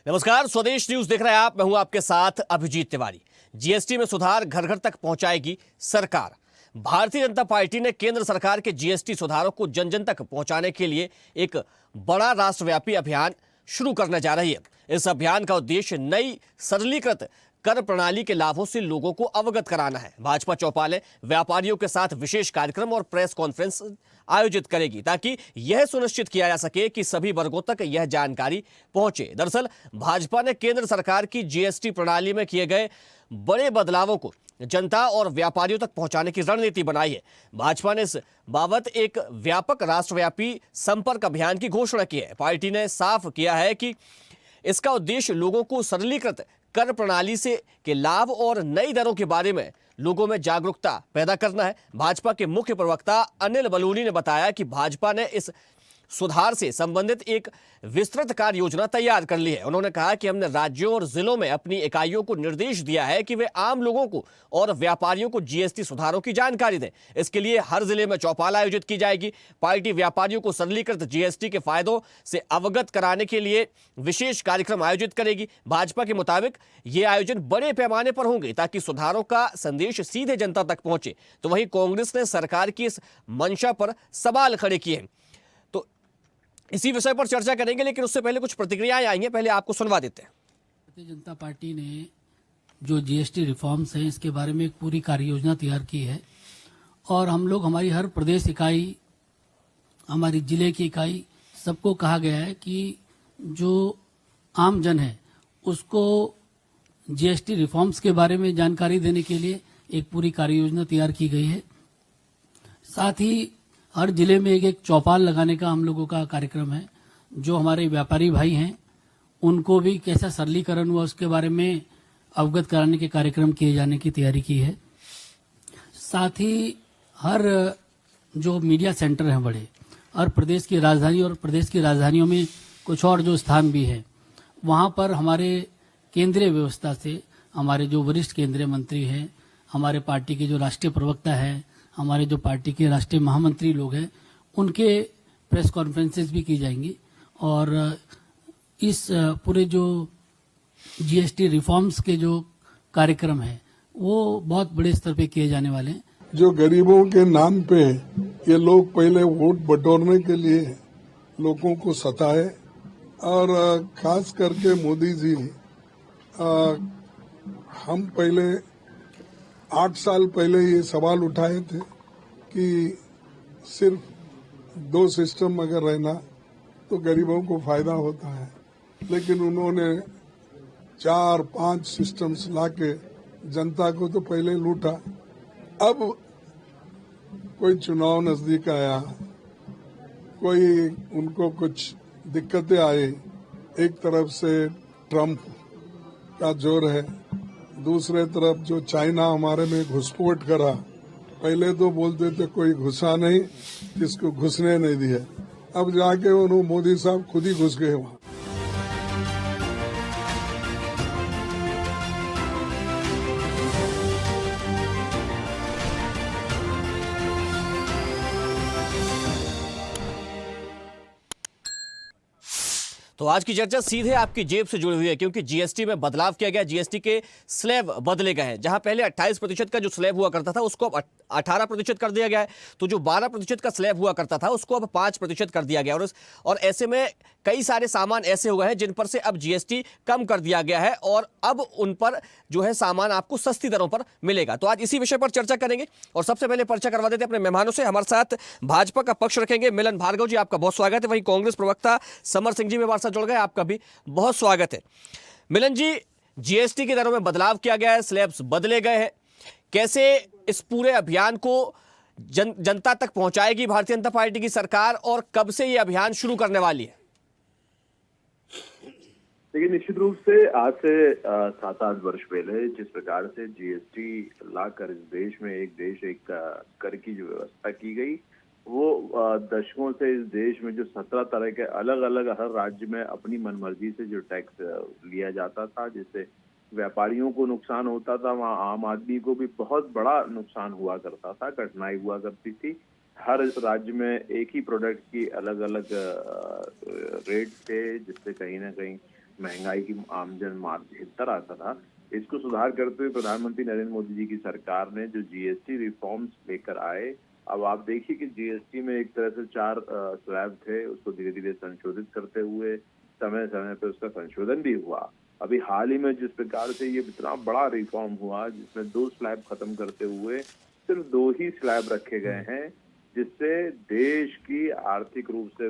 नमस्कार, स्वदेश न्यूज देख रहे हैं आप। मैं हूं आपके साथ अभिजीत तिवारी। जीएसटी में सुधार घर घर तक पहुंचाएगी सरकार। भारतीय जनता पार्टी ने केंद्र सरकार के जीएसटी सुधारों को जन जन तक पहुंचाने के लिए एक बड़ा राष्ट्रव्यापी अभियान शुरू करने जा रही है। इस अभियान का उद्देश्य नई सरलीकृत कर प्रणाली के लाभों से लोगों को अवगत कराना है। भाजपा चौपालें व्यापारियों के साथ विशेष कार्यक्रम और प्रेस कॉन्फ्रेंस आयोजित करेगी ताकि यह सुनिश्चित किया जा सके कि सभी वर्गों तक यह जानकारी पहुंचे। दरअसल भाजपा ने केंद्र सरकार की जीएसटी प्रणाली में किए गए बड़े बदलावों को जनता और व्यापारियों तक पहुंचाने की रणनीति बनाई है। भाजपा ने इस बाबत एक व्यापक राष्ट्रव्यापी संपर्क अभियान की घोषणा की है। पार्टी ने साफ किया है कि इसका उद्देश्य लोगों को सरलीकृत कर प्रणाली से के लाभ और नई दरों के बारे में लोगों में जागरूकता पैदा करना है। भाजपा के मुख्य प्रवक्ता अनिल बलूनी ने बताया कि भाजपा ने इस सुधार से संबंधित एक विस्तृत कार्य योजना तैयार कर ली है। उन्होंने कहा कि हमने राज्यों और जिलों में अपनी इकाइयों को निर्देश दिया है कि वे आम लोगों को और व्यापारियों को जीएसटी सुधारों की जानकारी दें। इसके लिए हर जिले में चौपाल आयोजित की जाएगी। पार्टी व्यापारियों को सरलीकृत जीएसटी के फायदों से अवगत कराने के लिए विशेष कार्यक्रम आयोजित करेगी। भाजपा के मुताबिक ये आयोजन बड़े पैमाने पर होंगे ताकि सुधारों का संदेश सीधे जनता तक पहुंचे। तो वहीं कांग्रेस ने सरकार की इस मंशा पर सवाल खड़े किए हैं। इसी विषय पर चर्चा करेंगे, लेकिन उससे पहले कुछ प्रतिक्रियाएं आई हैं, पहले आपको सुनवा देते हैं। भारतीय जनता पार्टी ने जो जीएसटी रिफॉर्म्स हैं इसके बारे में एक पूरी कार्य योजना तैयार की है और हम लोग हमारी हर प्रदेश इकाई, हमारी जिले की इकाई, सबको कहा गया है कि जो आम जन है उसको जीएसटी रिफॉर्म्स के बारे में जानकारी देने के लिए एक पूरी कार्य योजना तैयार की गई है। साथ ही हर जिले में एक एक चौपाल लगाने का हम लोगों का कार्यक्रम है। जो हमारे व्यापारी भाई हैं उनको भी कैसा सरलीकरण हुआ उसके बारे में अवगत कराने के कार्यक्रम किए जाने की तैयारी की है। साथ ही हर जो मीडिया सेंटर हैं बड़े, हर प्रदेश की राजधानी और प्रदेश की राजधानियों में कुछ और जो स्थान भी हैं, वहाँ पर हमारे केंद्रीय व्यवस्था से हमारे जो वरिष्ठ केंद्रीय मंत्री हैं, हमारे पार्टी के जो राष्ट्रीय प्रवक्ता हैं, हमारे जो पार्टी के राष्ट्रीय महामंत्री लोग हैं, उनके प्रेस कॉन्फ्रेंसेस भी की जाएंगी और इस पूरे जो जीएसटी रिफॉर्म्स के जो कार्यक्रम है वो बहुत बड़े स्तर पे किए जाने वाले हैं। जो गरीबों के नाम पे ये लोग पहले वोट बटोरने के लिए लोगों को सताए और खास करके मोदी जी, हम पहले 8 साल पहले ये सवाल उठाए थे कि सिर्फ 2 सिस्टम अगर रहना तो गरीबों को फायदा होता है, लेकिन उन्होंने 4-5 सिस्टम्स लाके जनता को तो पहले लूटा। अब कोई चुनाव नजदीक आया, कोई उनको कुछ दिक्कतें आई, एक तरफ से ट्रम्प का जोर है, दूसरे तरफ जो चाइना हमारे में घुसपैठ करा। पहले तो बोलते थे कोई घुसा नहीं, किसको घुसने नहीं दिया। अब जाके उन्होंने मोदी साहब खुद ही घुस गए वहां। तो आज की चर्चा सीधे आपकी जेब से जुड़ी हुई है, क्योंकि जीएसटी में बदलाव किया गया। जीएसटी के स्लैब बदले गए हैं। जहां पहले 28% का जो स्लैब हुआ करता था उसको अब 18% कर दिया गया है। तो जो 12% का स्लैब हुआ करता था उसको अब 5% कर दिया गया। और ऐसे में कई सारे सामान ऐसे हुए हैं जिन पर से अब जीएसटी कम कर दिया गया है और अब उन पर जो है सामान आपको सस्ती दरों पर मिलेगा। तो आज इसी विषय पर चर्चा करेंगे और सबसे पहले परिचय करवा देते हैं अपने मेहमानों से। हमारे साथ भाजपा का पक्ष रखेंगे मिलन भार्गव जी, आपका बहुत स्वागत है। वहीं कांग्रेस प्रवक्ता समर सिंह जी में हमारे साथ जुड़ गए, आपका भी बहुत स्वागत है। मिलन जी, जीएसटी की दरों में बदलाव किया गया है, स्लैब्स बदले गए हैं, कैसे इस पूरे अभियान को जनता तक पहुंचाएगी भारतीय जनता पार्टी की सरकार और कब से ये अभियान शुरू करने वाली है? देखिए, निश्चित रूप से आज से 7-8 वर्ष पहले जिस प्रकार से जीएसटी लाकर इस देश में एक देश एक कर की जो व्यवस्था की गई, वो दशकों से इस देश में जो 17 तरह के अलग अलग हर राज्य में अपनी मनमर्जी से जो टैक्स लिया जाता था, जिससे व्यापारियों को नुकसान होता था, वहाँ आम आदमी को भी बहुत बड़ा नुकसान हुआ करता था, कठिनाई हुआ करती थी। हर राज्य में एक ही प्रोडक्ट की अलग अलग रेट थे, जिससे कहीं ना कहीं महंगाई की आमजन मार्ग 73 आता था, इसको सुधार करते हुए प्रधानमंत्री नरेंद्र मोदी जी की सरकार ने जो जीएसटी रिफॉर्म्स लेकर आए, अब आप देखिए कि जीएसटी में एक तरह से 4 स्लैब थे, उसको धीरे धीरे संशोधित करते हुए समय समय पे उसका संशोधन भी हुआ। अभी हाल ही में जिस प्रकार से ये इतना बड़ा रिफॉर्म हुआ, जिसमें 2 स्लैब खत्म करते हुए सिर्फ 2 ही स्लैब रखे गए हैं, जिससे देश की आर्थिक रूप से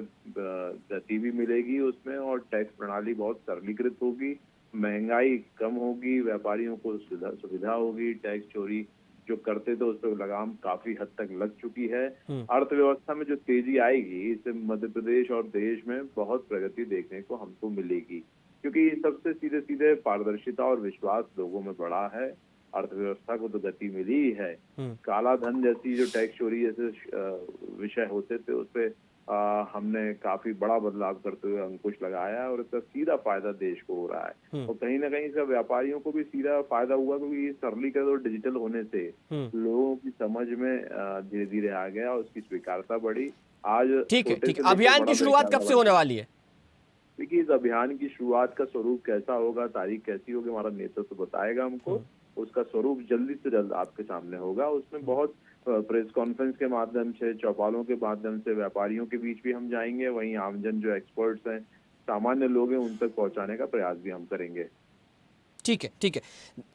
गति भी मिलेगी उसमें, और टैक्स प्रणाली बहुत सरलीकृत होगी, महंगाई कम होगी, व्यापारियों को सुविधा होगी, टैक्स चोरी जो करते थे उस पर लगाम काफी हद तक लग चुकी है। अर्थव्यवस्था में जो तेजी आएगी, इससे मध्य प्रदेश और देश में बहुत प्रगति देखने को हमको मिलेगी, क्योंकि सबसे सीधे सीधे पारदर्शिता और विश्वास लोगों में बढ़ा है। अर्थव्यवस्था को तो गति मिली ही है। काला धन जैसी जो टैक्स चोरी जैसे विषय होते थे, उस पे हमने काफी बड़ा बदलाव करते हुए अंकुश लगाया, और इसका सीधा फायदा देश को हो रहा है। और कहीं ना कहीं इसका व्यापारियों को भी सीधा फायदा हुआ, क्योंकि ये सरलीकृत और डिजिटल होने से लोगों की समझ में धीरे धीरे आ गया और उसकी स्वीकारता बढ़ी। आज ठीक है। अभियान की शुरुआत कब से होने वाली है? देखिए, इस अभियान की शुरुआत का स्वरूप कैसा होगा, तारीख कैसी होगी, हमारा नेतृत्व बताएगा हमको। उसका स्वरूप जल्दी से जल्द आपके सामने होगा। उसमें बहुत प्रेस कॉन्फ्रेंस के माध्यम से, चौपालों के माध्यम से, व्यापारियों के बीच भी हम जाएंगे, वहीं आमजन जो एक्सपर्ट्स हैं, सामान्य लोग हैं, उन तक पहुंचाने का प्रयास भी हम करेंगे। ठीक है।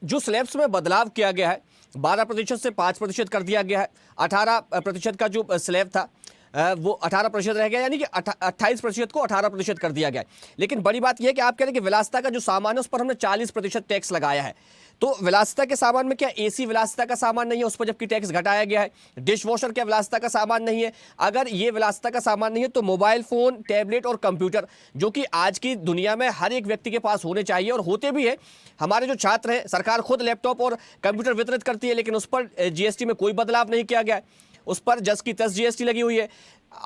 जो स्लैब्स में बदलाव किया गया है, 12% से 5% कर दिया गया है। 18% का जो स्लैब था वो 18% रह गया, यानी कि 28% को 18% कर दिया गया है। लेकिन बड़ी बात यह है कि आप कह रहे हैं कि विलासिता का जो सामान है उस पर हमने 40% टैक्स लगाया है। तो विलासिता के सामान में क्या एसी विलासिता का सामान नहीं है, उस पर जबकि टैक्स घटाया गया है? डिश वॉशर क्या विलासिता का सामान नहीं है? अगर ये विलासिता का सामान नहीं है तो मोबाइल फोन, टैबलेट और कंप्यूटर, जो कि आज की दुनिया में हर एक व्यक्ति के पास होने चाहिए और होते भी है। हमारे जो छात्र हैं, सरकार खुद लैपटॉप और कंप्यूटर वितरित करती है, लेकिन उस पर जीएसटी में कोई बदलाव नहीं किया गया है। उस पर जस की तस जीएसटी लगी हुई है।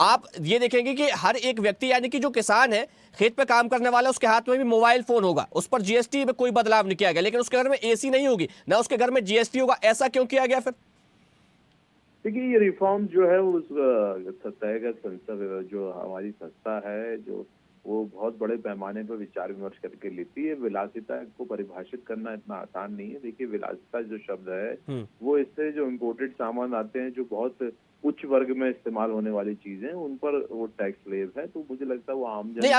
आप ये देखेंगे कि हर एक व्यक्ति, यानी कि जो किसान है, खेत पे काम करने वाला, उसके हाथ में भी मोबाइल फोन होगा, उस पर जीएसटी में कोई बदलाव नहीं किया गया। लेकिन उसके घर में एसी नहीं होगी, ना उसके घर में जीएसटी होगा। ऐसा क्यों किया गया फिर? देखिए, ये रिफॉर्म जो है उस सत्यागत संस्था, जो हमारी संस्था है, जो वो बहुत बड़े पैमाने पर विचार विमर्श करके लेती है। विलासिता को परिभाषित करना इतना आसान नहीं है। देखिए, विलासिता जो शब्द है, वो इससे जो इम्पोर्टेड सामान आते हैं, जो बहुत उच्च वर्ग में इस्तेमाल होने वाली चीजें, उन पर वो टैक्स स्लैब है। तो मुझे लगता है वो आम जन नहीं,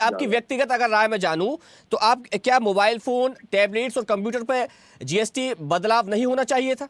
आपकी व्यक्तिगत अगर राय में जानूं तो आप क्या मोबाइल फोन, टैबलेट्स और कंप्यूटर पे जीएसटी बदलाव नहीं होना चाहिए था?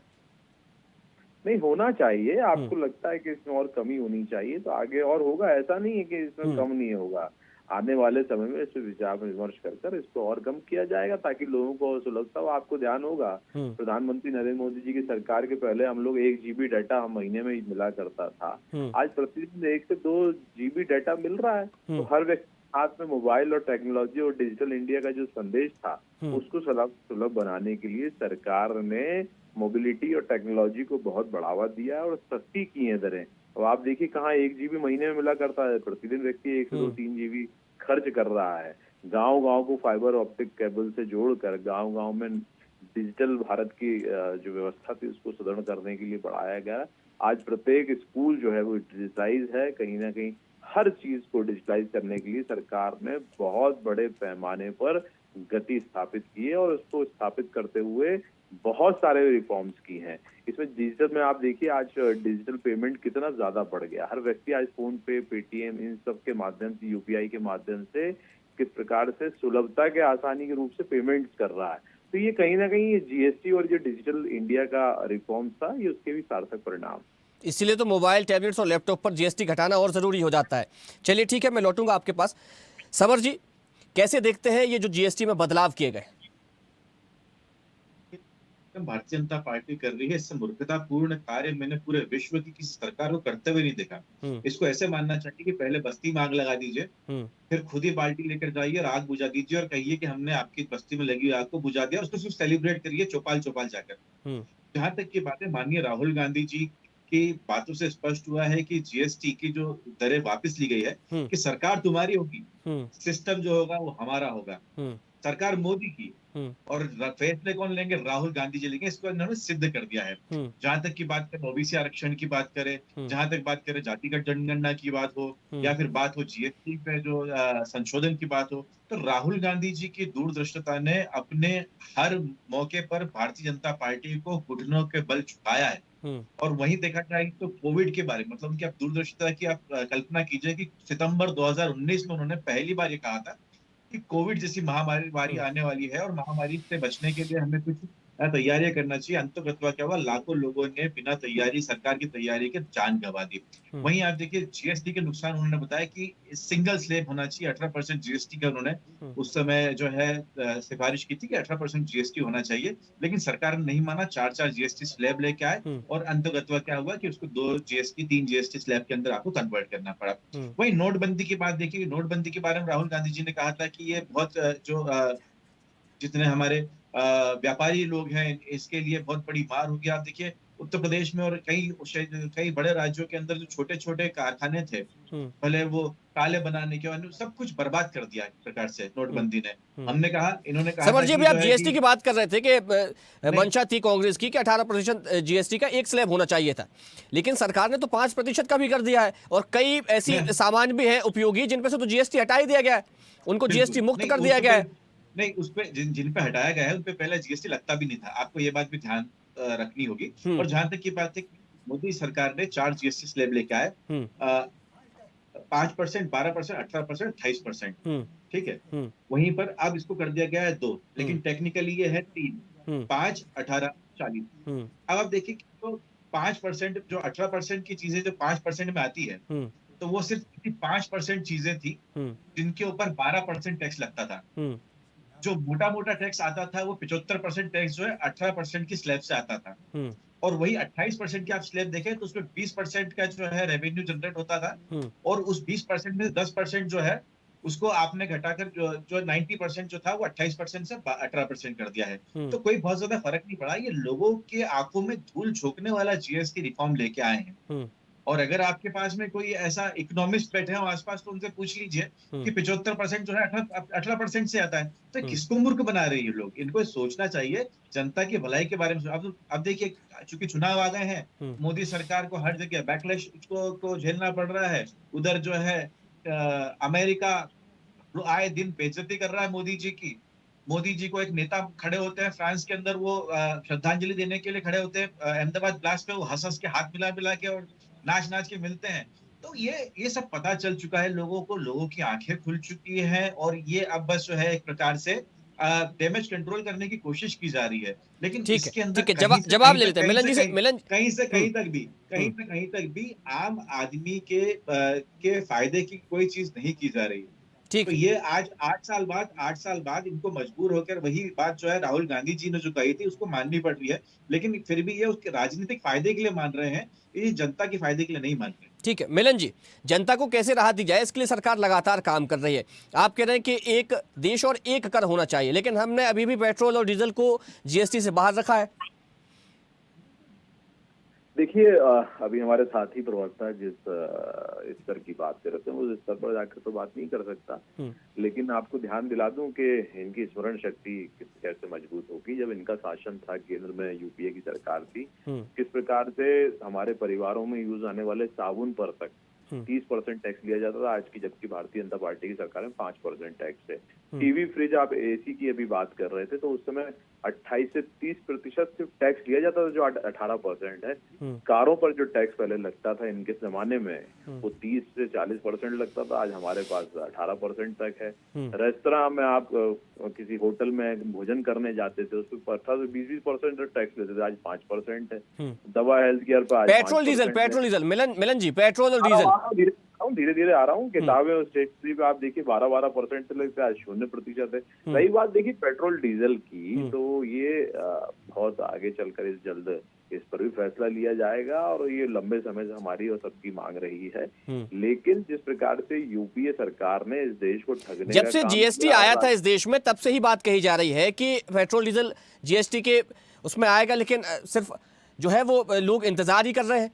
नहीं, होना चाहिए। आपको लगता है कि इसमें और कमी होनी चाहिए, तो आगे और होगा। ऐसा नहीं है कि इसमें कम नहीं होगा। आने वाले समय में इस पर विचार विमर्श कर इसको और कम किया जाएगा, ताकि लोगों को सुलभता हो। आपको ध्यान होगा, प्रधानमंत्री नरेंद्र मोदी जी की सरकार के पहले हम लोग 1 GB डाटा हम महीने में मिला करता था। आज प्रतिदिन 1 से 2 GB डाटा मिल रहा है। तो हर व्यक्ति हाथ में मोबाइल और टेक्नोलॉजी और डिजिटल इंडिया का जो संदेश था, उसको सुलभ बनाने के लिए सरकार ने मोबिलिटी और टेक्नोलॉजी को बहुत बढ़ावा दिया है और सस्ती की है दरें। अब आप देखिए, कहाँ 1 GB महीने में मिला करता है, प्रतिदिन व्यक्ति 1 से 2, 3 GB खर्च कर रहा है। गांव-गांव को फाइबर ऑप्टिक केबल से जोड़कर गांव-गांव में डिजिटल भारत की जो व्यवस्था थी, उसको सुदृढ़ करने के लिए बढ़ाया गया। आज प्रत्येक स्कूल जो है वो डिजिटाइज है। कहीं ना कहीं हर चीज को डिजिटाइज करने के लिए सरकार ने बहुत बड़े पैमाने पर गति स्थापित की है, और उसको स्थापित करते हुए बहुत सारे रिफॉर्म्स की हैं। इसमें डिजिटल में आप देखिए, आज डिजिटल पेमेंट कितना ज्यादा बढ़ गया। हर व्यक्ति आज फोन पे, पेटीएम, इन सब के माध्यम से, यूपीआई के माध्यम से किस प्रकार से सुलभता के, आसानी के रूप से पेमेंट कर रहा है। तो ये कहीं ना कहीं ये जीएसटी और ये डिजिटल इंडिया का रिफॉर्म था, ये उसके भी सार्थक परिणाम। इसीलिए तो मोबाइल, टैबलेट्स और लैपटॉप पर जीएसटी घटाना और जरूरी हो जाता है। चलिए ठीक है, मैं लौटूंगा आपके पास। सबर जी, कैसे देखते हैं ये जो जीएसटी में बदलाव किए गए? भारतीय जनता पार्टी कर रही है, इससे मूर्खतापूर्ण कार्य मैंने पूरे विश्व की किसी सरकार को करते हुए नहीं देखा। इसको ऐसे मानना चाहिए कि पहले बस्ती में आग लगा दीजिए, फिर खुद ही बाल्टी लेकर जाइए और आग बुझा दीजिए और कहिए कि हमने आपकी बस्ती में लगी हुई आग को बुझा दिया, और उसको सिर्फ सेलिब्रेट करिए चौपाल चौपाल जाकर। जहां तक की बातें माननीय राहुल गांधी जी की बातों से स्पष्ट हुआ है कि जीएसटी की जो दरें वापस ली गई है, कि सरकार तुम्हारी होगी, सिस्टम जो होगा वो हमारा होगा। सरकार मोदी की, और फैसले कौन लेंगे? राहुल गांधी जी लेंगे। इसको इन्होंने सिद्ध कर दिया है। जहां तक की बात करें ओबीसी आरक्षण की बात करें, जहां तक बात करें जातिगत जनगणना की बात हो, या फिर बात हो जीएसटी पे जो संशोधन की बात हो, तो राहुल गांधी जी की दूरदृष्टता ने अपने हर मौके पर भारतीय जनता पार्टी को घुटनों के बल झुकाया है। और वहीं देखा जाए तो कोविड के बारे में, मतलब उनकी आप दूरदर्शिता की आप कल्पना कीजिए कि सितंबर 2019 में उन्होंने पहली बार ये कहा था कि कोविड जैसी महामारी आने वाली है और महामारी से बचने के लिए हमें कुछ तैयारियां करना चाहिए। अंततः क्या हुआ? लाखों लोगों ने बिना तैयारी, सरकार की तैयारी के जान गंवा दी। वहीं आप देखिए जीएसटी के नुकसान उन्होंने बताया कि सिंगल स्लैब होना चाहिए। 18% जीएसटी का उन्होंने उस समय जो है सिफारिश की थी कि 18% जीएसटी होना चाहिए, लेकिन सरकार ने नहीं माना। 4 जीएसटी स्लैब लेके आए और अंततः क्या हुआ कि उसको 2 जीएसटी 3 जीएसटी स्लैब के अंदर आपको कन्वर्ट करना पड़ा। वहीं नोटबंदी की बात देखिए, नोटबंदी के बारे में राहुल गांधी जी ने कहा था कि ये बहुत जो जितने हमारे व्यापारी लोग हैं, इसके लिए बहुत बड़ी मार होगी। आप देखिए उत्तर प्रदेश में और कई बड़े राज्यों के अंदर जो छोटे छोटे कारखाने थे, पहले वो काले बनाने के बाद सब कुछ बर्बाद कर दिया एक प्रकार से नोटबंदी ने। इन्होंने कहा समर था जी, कि अभी आप जो है जीएसटी कि की बात कर रहे थे कि मंशा थी कांग्रेस की कि 18% जीएसटी का एक स्लैब होना चाहिए था, लेकिन सरकार ने तो 5% का भी कर दिया है और कई ऐसी सामान भी हैं उपयोगी जिन पे से तो जीएसटी हटा ही दिया गया है, उनको जीएसटी मुक्त कर दिया गया है। नहीं, उस पे जिन पे हटाया गया है उन पे पहले जीएसटी लगता भी नहीं था। आपको ये बात भी ध्यान रखनी होगी। और जहां तक की बात है, मोदी सरकार ने 4 जीएसटी स्लैब लेके आए, 5%, 12%, 18%, 28%। ठीक है। वहीं पर अब इसको कर दिया गया है 2, लेकिन टेक्निकली ये है 3, 5, 18, 40। अब आप देखिए तो 5% जो 18% की चीजें जो 5% में आती है, तो वो सिर्फ 5% चीजें थी जिनके ऊपर 12% टैक्स लगता था। जो मोटा मोटा टैक्स आता था वो 75% टैक्स जो है 18% की स्लैब से आता था। और वही 28% की आप स्लैब देखें तो उसमें 20% का जो है रेवेन्यू जनरेट होता था, और उस 20% में 10% जो है उसको आपने घटाकर जो 90% जो था वो 28% से 18% कर दिया है। तो कोई बहुत ज्यादा फर्क नहीं पड़ा। ये लोगों के आंखों में धूल झोंकने वाला जीएसटी रिफॉर्म लेके आए हैं। और अगर आपके पास में कोई ऐसा इकोनॉमिस्ट बैठे हो आसपास, तो उनसे पूछ लीजिए कि 75% जो है 18% से आता है, तो किसको मूर्ख बना रहे हैं ये लोग? इनको सोचना चाहिए, जनता की भलाई के बारे में। अब देखिए, चूंकि चुनाव आ गए हैं, मोदी सरकार को हर जगह बैकलैश को झेलना पड़ रहा है। उधर जो है अमेरिका आए दिन बेइज्जती कर रहा है मोदी जी की। मोदी जी को एक नेता खड़े होते हैं फ्रांस के अंदर, वो श्रद्धांजलि देने के लिए खड़े होते हैं अहमदाबाद ब्लास्ट पे, वो हंस हंस के हाथ मिला मिला के और नाच नाच के मिलते हैं। तो ये सब पता चल चुका है लोगों को, लोगों की आंखें खुल चुकी हैं, और ये अब बस जो है एक प्रकार से डैमेज कंट्रोल करने की कोशिश की जा रही है। लेकिन ठीक इसके है, अंदर ठीक है, जवाब ले लेते हैं मिलन जी से। मिलन, कहीं से कहीं तक भी आम आदमी के फायदे की कोई चीज नहीं की जा रही है। ठीक, तो ये आज 8 साल बाद इनको मजबूर होकर वही बात जो है राहुल गांधी जी ने जो कही थी उसको माननी पड़ रही है। लेकिन फिर भी ये उसके राजनीतिक फायदे के लिए मान रहे हैं, ये जनता के फायदे के लिए नहीं मान रहे। ठीक है मिलन जी, जनता को कैसे राहत दी जाए इसके लिए सरकार लगातार काम कर रही है। आप कह रहे हैं कि एक देश और एक कर होना चाहिए, लेकिन हमने अभी भी पेट्रोल और डीजल को जीएसटी से बाहर रखा है। देखिए, अभी हमारे साथी प्रवक्ता जिस स्तर की बात कर रहे थे, उस स्तर पर जाकर तो बात नहीं कर सकता, लेकिन आपको ध्यान दिला दूं कि इनकी स्मरण शक्ति कैसे मजबूत होगी। जब इनका शासन था, केंद्र में यूपीए की सरकार थी, किस प्रकार से हमारे परिवारों में यूज आने वाले साबुन पर तक 30% टैक्स लिया जाता था, आज की जबकि भारतीय जनता पार्टी की सरकार में 5% टैक्स है। टीवी, फ्रिज, आप एसी की अभी बात कर रहे थे, तो उस समय 28 से 30% सिर्फ टैक्स लिया जाता था, जो 18% है। कारों पर जो टैक्स पहले लगता था इनके जमाने में, वो 30 से 40% लगता था, आज हमारे पास 18% तक है। रेस्तरां में आप किसी होटल में भोजन करने जाते थे, उस पर 18 से 20% टैक्स लेते थे, आज 5% है। दवा, हेल्थ केयर पर आज पेट्रोल डीजल मिलन जी, पेट्रोल और डीजल धीरे धीरे आ रहा हूँ। किताबें और स्टेशनरी पे आप देखिए 12% से लगता है, 0% है। रही बात देखिए पेट्रोल डीजल की, तो ये बहुत आगे चलकर जल्द इस पर भी फैसला लिया जाएगा, और ये लंबे समय से हमारी और सबकी मांग रही है। लेकिन जिस प्रकार से यूपीए सरकार ने इस देश को ठगने, जब से जीएसटी आया था इस देश में, तब से ही बात कही जा रही है कि पेट्रोल डीजल जीएसटी के उसमें आएगा, लेकिन सिर्फ जो है वो लोग इंतजार ही कर रहे हैं।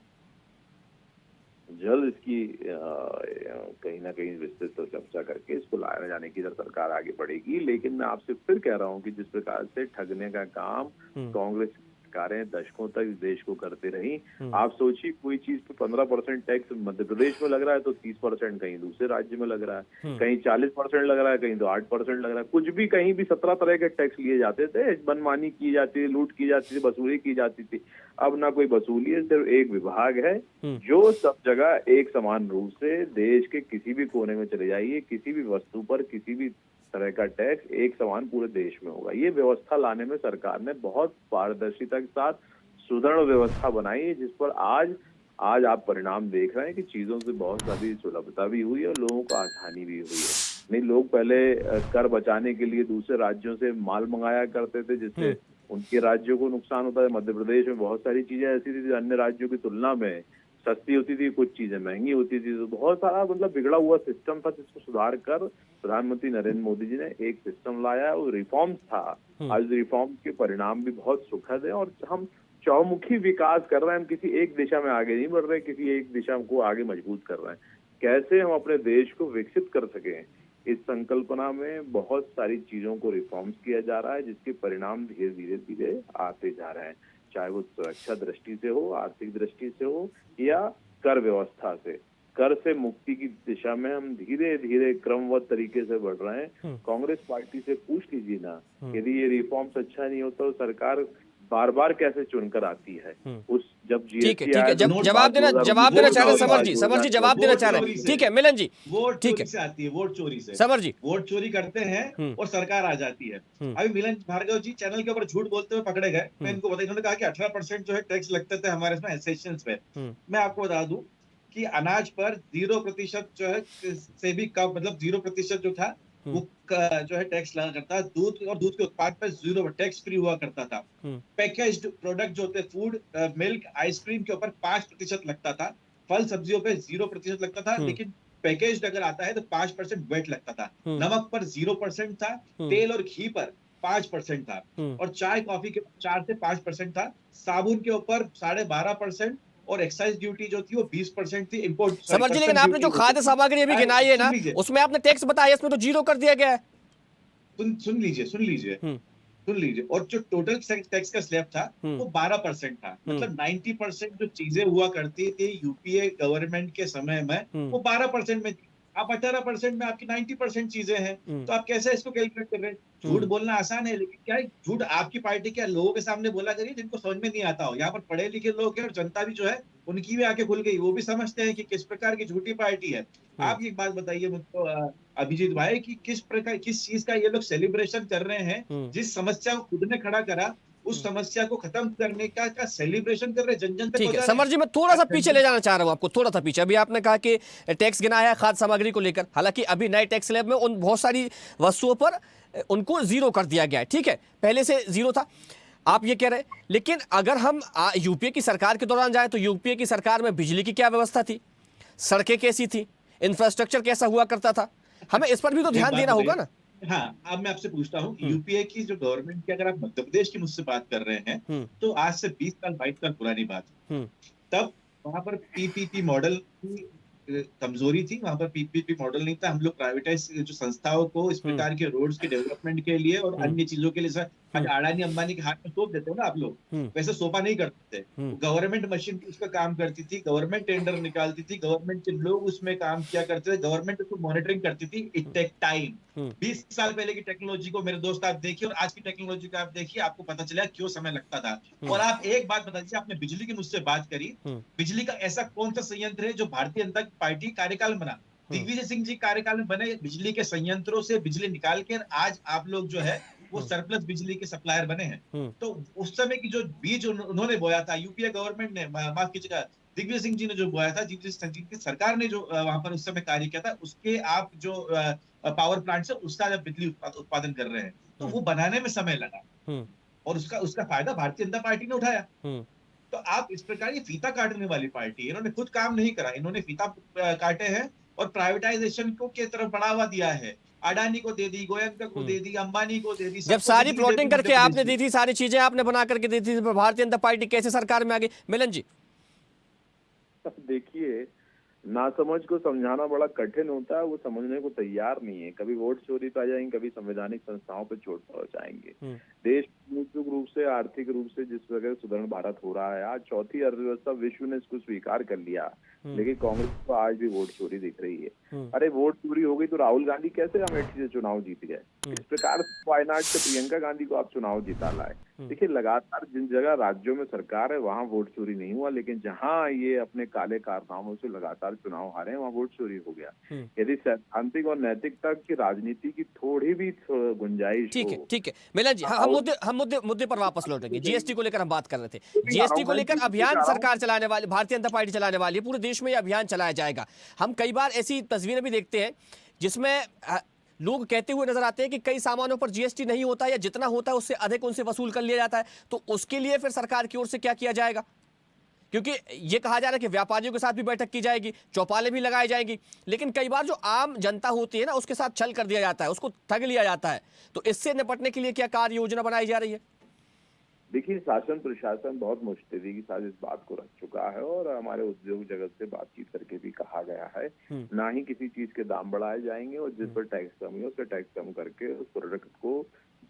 जल्द इसकी कहीं ना कहीं विस्तृत चर्चा करके इसको लाया जाने की सरकार आगे बढ़ेगी। लेकिन मैं आपसे फिर कह रहा हूं कि जिस प्रकार से ठगने का काम कांग्रेस सरकारें दशकों तक इस देश को करते रही, आप सोचिए कोई चीज पे 15% टैक्स मध्य प्रदेश में लग रहा है तो 30% कहीं दूसरे राज्य में लग रहा है, कहीं 40% लग रहा है, कहीं तो 8% लग रहा है, कुछ भी कहीं भी 17 तरह के टैक्स लिए जाते थे, मनमानी की जाती थी, लूट की जाती थी, वसूली की जाती थी। अब ना कोई वसूली है, सिर्फ एक विभाग है जो सब जगह एक समान रूप से देश के किसी भी कोने में चले जाइए, किसी भी वस्तु पर किसी भी तरह का टैक्स एक समान पूरे देश में होगा। ये व्यवस्था लाने में सरकार ने बहुत पारदर्शिता के साथ सुदृढ़ व्यवस्था बनाई है, जिस पर आज आप परिणाम देख रहे हैं कि चीजों से बहुत सारी सुलभता भी हुई है और लोगों को आसानी भी हुई है। नहीं, लोग पहले कर बचाने के लिए दूसरे राज्यों से माल मंगाया करते थे, जिससे उनके राज्यों को नुकसान होता है। मध्य प्रदेश में बहुत सारी चीजें ऐसी थी जो अन्य राज्यों की तुलना में सस्ती होती थी, कुछ चीजें महंगी होती थी, तो बहुत सारा मतलब बिगड़ा हुआ सिस्टम था, जिसको सुधार कर प्रधानमंत्री नरेंद्र मोदी जी ने एक सिस्टम लाया और रिफॉर्म्स था। आज रिफॉर्म के परिणाम भी बहुत सुखद है और हम चौमुखी विकास कर रहे हैं। हम किसी एक दिशा में आगे नहीं बढ़ रहे, किसी एक दिशा को आगे मजबूत कर रहे हैं। कैसे हम अपने देश को विकसित कर सकें, इस संकल्पना में बहुत सारी चीजों को रिफॉर्म्स किया जा रहा है, जिसके परिणाम धीरे धीरे आते जा रहे हैं, चाहे वो सुरक्षा दृष्टि से हो, आर्थिक दृष्टि से हो या कर व्यवस्था से। कर से मुक्ति की दिशा में हम धीरे धीरे क्रमबद्ध तरीके से बढ़ रहे हैं। कांग्रेस पार्टी से पूछ लीजिए ना, यदि ये रिफॉर्म्स अच्छा नहीं होता तो सरकार बार बार कैसे चुनकर आती है। उस जब ठीक है, जवाब देना चाह रहे समर जी जवाब देना चाह रहे हैं। ठीक है मिलन जी, वोट ठीक चोरी है से आती है, वोट चोरी से समर जी, वोट चोरी करते हैं और सरकार आ जाती है। अभी मिलन भार्गव जी चैनल के ऊपर झूठ बोलते हुए पकड़े गए। मैं इनको बताया, इन्होंने कहा कि 18% जो है टैक्स लगते थे हमारे इसमें एसेंशियल्स पे। मैं आपको बता दूं कि अनाज पर 0% जो है से भी कम, मतलब 0% जो था वो जो है टैक्स लगा करता है। दूध और दूध के उत्पाद पर 0 टैक्स फ्री हुआ करता था। पैकेज्ड प्रोडक्ट जो होते फूड, मिल्क, आइसक्रीम के ऊपर 5% लगता था। फल सब्जियों पे 0% लगता था, लेकिन पैकेज्ड अगर आता है तो 5% वेट लगता था। नमक पर 0% था, तेल और घी पर 5% था, और चाय कॉफी के 4 से 5% था। साबुन के ऊपर 12.5% और एक्साइज ड्यूटी जो थी वो 20% थी। इंपोर्ट समर जी, लेकिन आपने जो खाद्य सामग्री अभी गिनाई है ना, उसमें आपने टैक्स बताया, इसमें तो 0 कर दिया गया है। सुन लीजिए। और जो टोटल टैक्स का स्लैब था वो 12% था। मतलब 90% जो चीजें हुआ करती थी यूपीए गवर्नमेंट के समय में वो 12% में थी। आप 18% में आपकी 90% चीजें हैं, तो आप कैसे इसको कैलकुलेट कर रहे हैं? झूठ बोलना आसान है, लेकिन क्या है झूठ आपकी पार्टी के लोगों के सामने बोला करिए जिनको समझ में नहीं आता हो। यहाँ पर पढ़े लिखे लोग हैं और जनता भी जो है उनकी भी आंखें खुल गई, वो भी समझते हैं कि किस प्रकार की झूठी पार्टी है। आप एक बात बताइए मुझको अभिजीत भाई कि किस चीज का ये लोग सेलिब्रेशन कर रहे हैं? जिस समस्या को खुद ने खड़ा करा उस समस्या को खत्म करने का सेलिब्रेशन कर रहे हैं, जन तक। ठीक है समर जी, मैं थोड़ा सा पीछे ले जाना चाह रहा हूं आपको, थोड़ा सा पीछे। अभी आपने कहा कि टैक्स गिनाया है खाद्य सामग्री को लेकर, हालांकि अभी नए टैक्स स्लैब में उन बहुत सारी वस्तुओं पर उनको 0 कर दिया गया है। ठीक है, पहले से 0 था, आप ये कह रहे हैं। लेकिन अगर हम यूपीए की सरकार के दौरान जाए तो यूपीए की सरकार में बिजली की क्या व्यवस्था थी, सड़कें कैसी थी, इंफ्रास्ट्रक्चर कैसा हुआ करता था, हमें इस पर भी तो ध्यान देना होगा ना। हाँ, अब मैं आपसे पूछता हूँ, यूपीए की जो गवर्नमेंट की, अगर आप मध्य प्रदेश की मुझसे बात कर रहे हैं तो आज से 20 साल 22 साल पुरानी बात। तब वहां पर पीपीपी मॉडल की कमजोरी थी, वहां पर पीपीपी मॉडल नहीं था। हम लोग प्राइवेटाइज जो संस्थाओं को इस प्रकार के रोड्स के डेवलपमेंट के लिए और अन्य चीजों के लिए आज अडानी अंबानी के हाथ में सौंप देते हो ना आप लोग, वैसे सौंपा नहीं करते थे। गवर्नमेंट मशीन उस पर काम करती थी, गवर्नमेंट टेंडर निकालती थी, गवर्नमेंट के लोग उसमें काम किया करते थे, गवर्नमेंट उसको मॉनिटरिंग करती थी। It take time. 20 साल पहले की टेक्नोलॉजी को मेरे दोस्त आप देखिए और आज की टेक्नोलॉजी को आप देखिए, आपको पता चला क्यों समय लगता था। और आप एक बात बता दीजिए, आपने बिजली की मुझसे बात करी, बिजली का ऐसा कौन सा संयंत्र है जो भारतीय जनता पार्टी कार्यकाल में बना? दिग्विजय सिंह जी कार्यकाल में बने बिजली के संयंत्रों से बिजली निकाल कर आज आप लोग जो है वो सरप्लस बिजली के सप्लायर बने हैं। तो उस समय की जो बीज उन्होंने बोया था, यूपीए गवर्नमेंट ने, माफ कीजिएगा, दिग्विजय सिंह जी ने जो बोया था, दिग्विजय सिंह जी की सरकार ने जो वहां पर उस समय कार्य किया था, उसके आप जो पावर प्लांट से उसका बिजली उत्पादन कर रहे हैं, तो वो बनाने में समय लगा और उसका फायदा भारतीय जनता पार्टी ने उठाया। तो आप इस प्रकार ये फीता काटने वाली पार्टी है। इन्होंने खुद काम नहीं करा, इन्होंने फीता काटे हैं और प्राइवेटाइजेशन को की तरफ बढ़ावा दिया है। अडानी को दे दी, गोयनका को दे दी, अंबानी को दे दी। जब सारी प्लॉटिंग करके आपने दी थी, सारी चीजें आपने बना करके दी थी, भारतीय जनता पार्टी कैसे सरकार में आ गई? मिलन जी देखिए, नासमझ को समझाना बड़ा कठिन होता है, वो समझने को तैयार नहीं है। कभी वोट चोरी पे आ जाएंगे, कभी संवैधानिक संस्थाओं पे चोट पहुंचाएंगे। देश राजनीतिक रूप से, आर्थिक रूप से जिस वजह से सुदृढ़ भारत हो रहा है, आज चौथी अर्थव्यवस्था विश्व ने इसको स्वीकार कर लिया, लेकिन कांग्रेस को आज भी वोट चोरी दिख रही है। अरे वोट चोरी हो गई तो राहुल गांधी कैसे अमेठी से चुनाव जीत गए? इस प्रकार से वायनाड से प्रियंका गांधी को आप चुनाव जिता लाए। देखिए, लगातार जिन जगह राज्यों में सरकार है वहां वोट चोरी नहीं हुआ, लेकिन जहां ये अपने काले कारनामों से लगातार चुनाव हारे हैं वहां वोट चोरी हो गया। यदि सैद्धांतिक और नैतिकता की राजनीति की थोड़ी भी गुंजाइश हो। ठीक है मिलन जी, हम मुद्दे पर वापस लौटेंगे। जीएसटी को लेकर हम बात कर रहे थे। जीएसटी को लेकर अभियान सरकार चलाने वाली, भारतीय जनता पार्टी चलाने वाली है, पूरे देश में ये अभियान चलाया जाएगा। हम कई बार ऐसी तस्वीरें भी देखते हैं जिसमें लोग कहते हुए नजर आते हैं कि कई सामानों पर जीएसटी नहीं होता, या जितना होता है उससे अधिक उनसे वसूल कर लिया जाता है। तो उसके लिए फिर सरकार की ओर से क्या किया जाएगा? क्योंकि ये कहा जा रहा है कि व्यापारियों के साथ भी बैठक की जाएगी, चौपालें भी लगाई जाएंगी, लेकिन कई बार जो आम जनता होती है ना, उसके साथ छल कर दिया जाता है, उसको ठग लिया जाता है। तो इससे निपटने के लिए क्या कार्य योजना बनाई जा रही है? देखिए, शासन प्रशासन बहुत मुस्तैदी के साथ इस बात को रख चुका है, और हमारे उद्योग जगत से बातचीत करके भी कहा गया है, ना ही किसी चीज के दाम बढ़ाए जाएंगे, और जिस पर टैक्स कम है उस पर टैक्स कम करके उस प्रोडक्ट को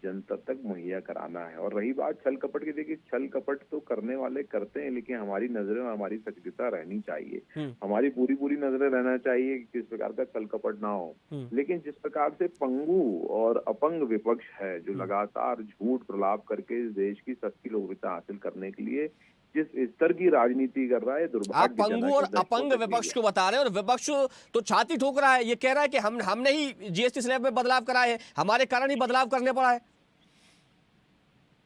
जनता तक मुहैया कराना है। और रही बात छल कपट की, देखिए छल कपट तो करने वाले करते हैं, लेकिन हमारी नजरें और हमारी सचेतता रहनी चाहिए। हमारी पूरी नजरें रहना चाहिए कि किस प्रकार का छल कपट ना हो। लेकिन जिस प्रकार से पंगु और अपंग विपक्ष है, जो लगातार झूठ प्रलाप करके इस देश की सच्ची लोकप्रियता हासिल करने के लिए जिस स्तर की राजनीति कर रहा है, आप दुर्भाग्यजनक पंगु और अपंग विपक्ष को बता रहे हैं, और विपक्ष तो छाती ठोक रहा है, ये कह रहा है कि हमने ही जीएसटी स्लैब में बदलाव कराए हैं, हमारे कारण ही बदलाव करने पड़ा है।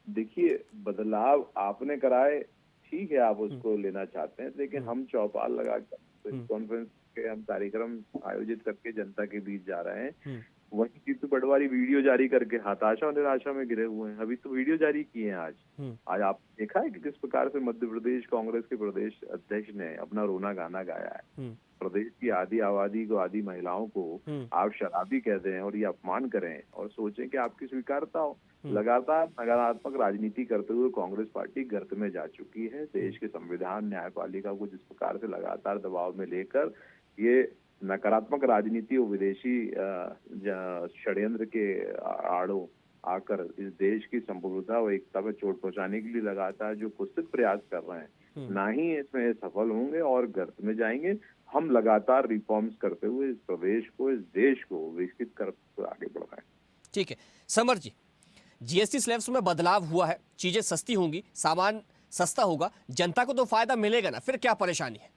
देखिए, बदलाव आपने कराए, ठीक है, आप उसको लेना चाहते हैं, लेकिन हम चौपाल लगा कर कॉन्फ्रेंस के हम कार्यक्रम आयोजित करके जनता के बीच जा रहे हैं। वही जीतू पटवारी वीडियो जारी करके हताशा और निराशा में गिरे हुए हैं। अभी तो वीडियो जारी किए हैं आज आप देखा है कि किस प्रकार से मध्य प्रदेश कांग्रेस के प्रदेश अध्यक्ष ने अपना रोना गाना गाया है। प्रदेश की आधी आबादी को, आधी महिलाओं को आप शराबी कहते हैं और ये अपमान करें और सोचें कि आपकी स्वीकारता हो। लगातार नकारात्मक राजनीति करते हुए कांग्रेस पार्टी गर्त में जा चुकी है। देश के संविधान, न्यायपालिका को जिस प्रकार से लगातार दबाव में लेकर ये नकारात्मक राजनीति और विदेशी षड्यंत्र के आड़ों आकर इस देश की संप्रभुता और एकता पर चोट पहुंचाने के लिए लगातार जो कुत्सित प्रयास कर रहे हैं, ना ही इसमें सफल होंगे और गर्त में जाएंगे। हम लगातार रिफॉर्म्स करते हुए इस प्रदेश को, इस देश को विकसित कर आगे बढ़ रहे हैं। ठीक है समर जी, जीएसटी स्लैब्स में बदलाव हुआ है, चीजें सस्ती होंगी, सामान सस्ता होगा, जनता को तो फायदा मिलेगा ना, फिर क्या परेशानी है?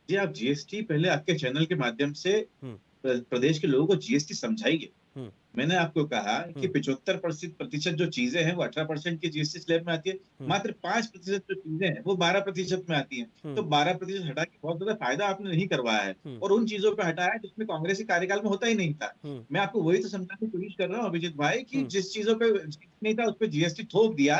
जी, आप जीएसटी पहले आपके चैनल के माध्यम से प्रदेश के लोगों को जीएसटी समझाइए। मैंने आपको कहा कि 75% जो चीजें हैं वो 18% के जीएसटी स्लैब में आती है, मात्र 5% जो चीजें हैं वो 12% में आती हैं। तो 12% हटा के बहुत ज्यादा फायदा आपने नहीं करवाया है, और उन चीजों पे हटाया जिसमें कांग्रेस के कार्यकाल में होता ही नहीं था। मैं आपको वही तो समझाने की कोशिश कर रहा हूँ अभिजीत भाई, कि जिस चीजों पे नहीं था उस पर जीएसटी थोप दिया,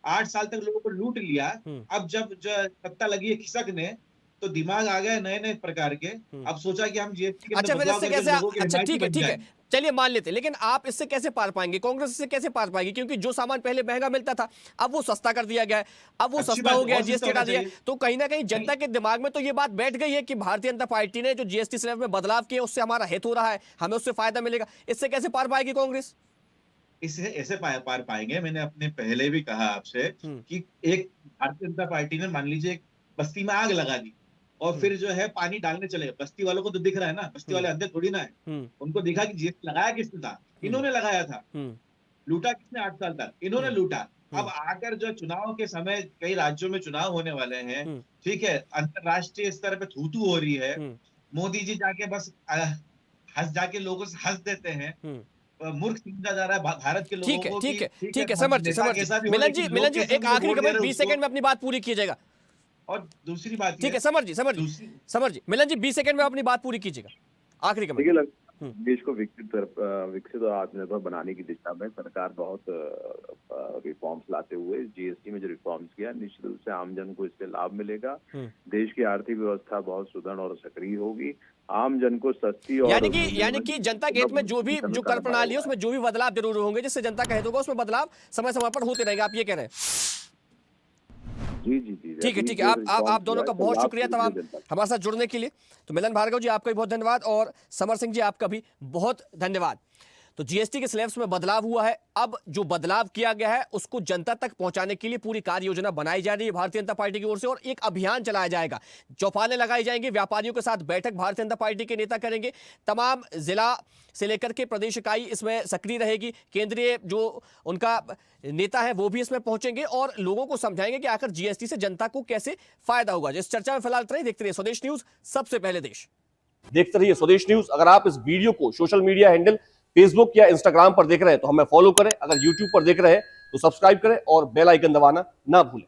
8 साल तक लोगों को लूट लिया। अब जब सत्ता लगी है खिसकने, तो दिमाग आ गए नए नए प्रकार के। अब सोचा कि हम जीएसटी के अच्छा, फिर इससे कैसे? अच्छा ठीक है, चलिए मान लेते, लेकिन आप इससे कैसे पार पाएंगे? कांग्रेस इससे कैसे पार पाएगी? क्योंकि जो सामान पहले महंगा मिलता था अब वो सस्ता कर दिया गया है, अब वो सस्ता हो गया, जीएसटी हटा दिया। तो कहीं ना कहीं जनता के दिमाग में तो ये बात बैठ गई है कि भारतीय जनता पार्टी ने जो जीएसटी स्लैब में बदलाव किया उससे हमारा हित हो रहा है, हमें उससे फायदा मिलेगा। इससे कैसे पार पाएगी कांग्रेस? इससे ऐसे पार पाएंगे। मैंने अपने पहले भी कहा आपसे कि एक भारतीय जनता पार्टी ने मान लीजिए एक बस्ती में आग लगा दी और फिर जो है पानी डालने चले गए। बस्ती वालों को तो दिख रहा है ना, बस्ती वाले अंधे थोड़ी ना है। उनको दिखा कि जीएसटी लगाया किसने था? इन्होंने लगाया था। लूटा किसने 8 साल तक? इन्होंने लूटा। अब आकर जो चुनाव के समय कई राज्यों में चुनाव होने वाले हैं, ठीक है, अंतरराष्ट्रीय स्तर पे थूथू हो रही है, मोदी जी जाके बस जाके लोगों से हंस देते हैं, मूर्ख समझा जा रहा है भारत के लोगों को। ठीक है समर जी, मिलन जी एक आखिरी कमेंट 20 सेकंड में अपनी बात पूरी कीजिएगा। और दूसरी बात, ठीक है समर जी, मिलन जी 20 सेकंड में अपनी बात पूरी कीजिएगा, आखिरी कमेंट। देश को विकसित और आत्मनिर्भर बनाने की दिशा में सरकार बहुत रिफॉर्म्स लाते हुए जीएसटी में जो रिफॉर्म्स किया, निश्चित रूप से आमजन को इससे लाभ मिलेगा। देश की आर्थिक व्यवस्था बहुत सुदृढ़ और सक्रिय होगी। आम जन को सस्ती और यानी कि जनता के हित में जो कर प्रणाली है उसमें जो भी बदलाव जरूर होंगे, जिससे जनता का हित होगा उसमें बदलाव समय समय पर होते रहेंगे, आप ये कह रहे हैं? जी जी जी ठीक है, अभी ठीक है। जो आप रिस्पॉन्स दोनों हुआ का है, बहुत लाभ शुक्रिया पूरी तमाम जनता का। हमारे साथ जुड़ने के लिए। तो मिलन भार्गव जी आपका भी बहुत धन्यवाद और समर सिंह जी आपका भी बहुत धन्यवाद। तो जीएसटी के स्लैब्स में बदलाव हुआ है। अब जो बदलाव किया गया है उसको जनता तक पहुंचाने के लिए पूरी कार्य योजना बनाई जा रही है भारतीय जनता पार्टी की ओर से और एक अभियान चलाया जाएगा। चौपालें लगाई जाएंगी, व्यापारियों के साथ बैठक भारतीय जनता पार्टी के नेता करेंगे। तमाम जिला से लेकर के प्रदेश इकाई इसमें सक्रिय रहेगी। केंद्रीय जो उनका नेता है वो भी इसमें पहुंचेंगे और लोगों को समझाएंगे कि आखिर जीएसटी से जनता को कैसे फायदा होगा। इस चर्चा में फिलहाल इतना ही। देखते रहिए स्वदेश न्यूज, सबसे पहले देश। देखते रहिए स्वदेश न्यूज। अगर आप इस वीडियो को सोशल मीडिया हैंडल फेसबुक या इंस्टाग्राम पर देख रहे हैं तो हमें फॉलो करें। अगर यूट्यूब पर देख रहे हैं तो सब्सक्राइब करें और बेल आइकन दबाना ना भूलें।